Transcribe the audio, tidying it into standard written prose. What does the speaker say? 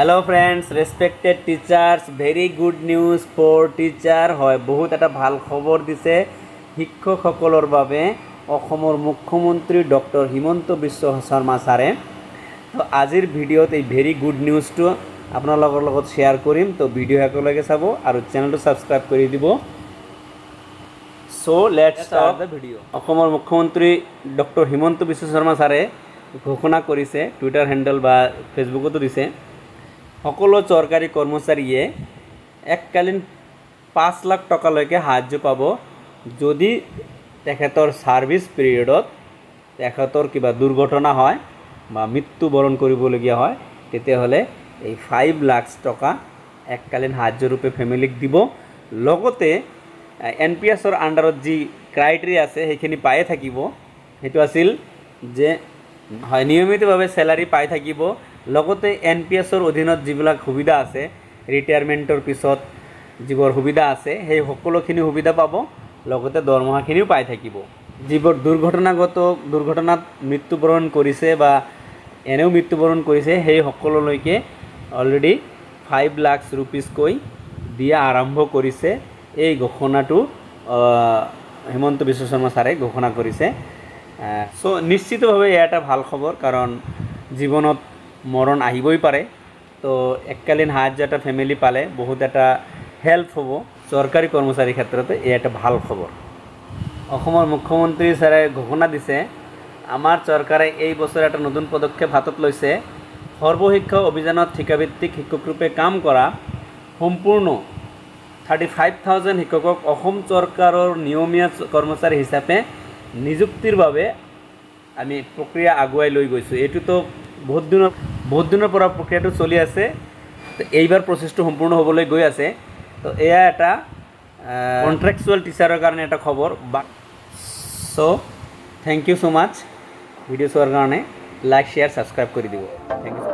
hello friends respected teachers very good news for teacher है बहुत एटा ভাল खबर दिसे शिक्षकসকলৰ বাবে অসমৰ মুখ্যমন্ত্ৰী ডক্টৰ হিমন্ত বিশ্ব শৰ্মা ছাৰে তো আজিৰ ভিডিঅ'ত এই ভেৰি গুড নিউজটো আপোনালোকৰ লগত শ্বেয়াৰ কৰিম তো ভিডিঅ' একেলগে চাব আৰু চেনেলটো সাবস্ক্ৰাইব কৰি দিব so let's start the video' অসমৰ মুখ্যমন্ত্ৰী ডক্টৰ হিমন্ত বিশ্ব শৰ্মা ছাৰে ঘোষণা কৰিছে টুইটাৰ হেণ্ডেল বা ফেসবুকতো দিছে সকলো চৰকাৰী কৰ্মচাৰীয়ে এককালীন 5 লাখ টকালৈকে সাহায্য পাব যদি তেখেতৰ সাৰ্ভিস পিৰিয়ডত তেখেতৰ কিবা দুৰ্ঘটনা হয় বা মৃত্যুবৰণ কৰিবলগীয়া হয় তেতিয়াহলে এই 5 লাখ টকা এককালীন সাহায্য ৰূপে ফ্যামিলিক দিব লগতে এনপিএছৰ আন্ডাৰত যি ক্ৰাইটেৰিয়া আছে সেইখিনি পায়ে থাকিব হেতু আছিল যে হয় নিয়মিতভাৱে স্যালাৰি পাই থাকিব লগতে এনপিএছৰ অধীনত যিবিলাক সুবিধা আছে ৰিটায়াৰমেন্টৰ পিছত যিবোৰ সুবিধা আছে সেই সকলোখিনি সুবিধা পাব লগতে দৰমহাখিনিও পাই থাকিব যিবোৰ দুৰ্ঘটনাত মৃত্যুবৰণ কৰিছে বা এনেও মৃত্যুবৰণ কৰিছে সেই সকলোলৈকে অলৰেডি 5 লাখ रुपीस কৈ দিয়া আৰম্ভ কৰিছে এই ঘোষণাটো হিমন্ত বিশ্ব শৰ্মা ছাৰে ঘোষণা কৰিছে সো নিশ্চিতভাৱে এটা ভাল খবৰ কাৰণ জীৱনত মৰণ আহিবই পাৰে তো এককালীন সাহায্য এটা ফ্যামিলি পালে বহুত এটা হেল্প হ'ব সরকারি কর্মচারী ক্ষেত্রতে এটা ভাল খবর অসমৰ মুখ্যমন্ত্ৰী ছাৰে ঘোষণা দিছে আমাৰ চৰকাৰে এই বছৰ এটা নতুন পদক্ষেপ হাতত লৈছে সৰ্বশিক্ষা অভিযানত ঠিকাভিত্তিক শিক্ষক ৰূপে কাম কৰা সম্পূৰ্ণ 35000 শিক্ষকক অসম চৰকাৰৰ নিয়মীয়া কৰ্মচাৰী হিচাপে নিযুক্তিৰ বাবে আমি প্ৰক্ৰিয়া আগুৱাই লৈ গৈছো এটো তো বহুত দিনৰ পৰা প্ৰক্ৰিয়াটো চলি আছে তো এইবাৰ প্ৰচেছটো সম্পূৰ্ণ হ'বলৈ গৈ আছে তো এয়া এটা কন্ট্ৰাকচুয়াল টিচাৰৰ কাৰণে এটা খবৰ সো থ্যাংক ইউ সো মাচ ভিডিও চোৱাৰ কাৰণে লাইক শেয়াৰ সাবস্ক্ৰাইব কৰি দিব থ্যাংক ইউ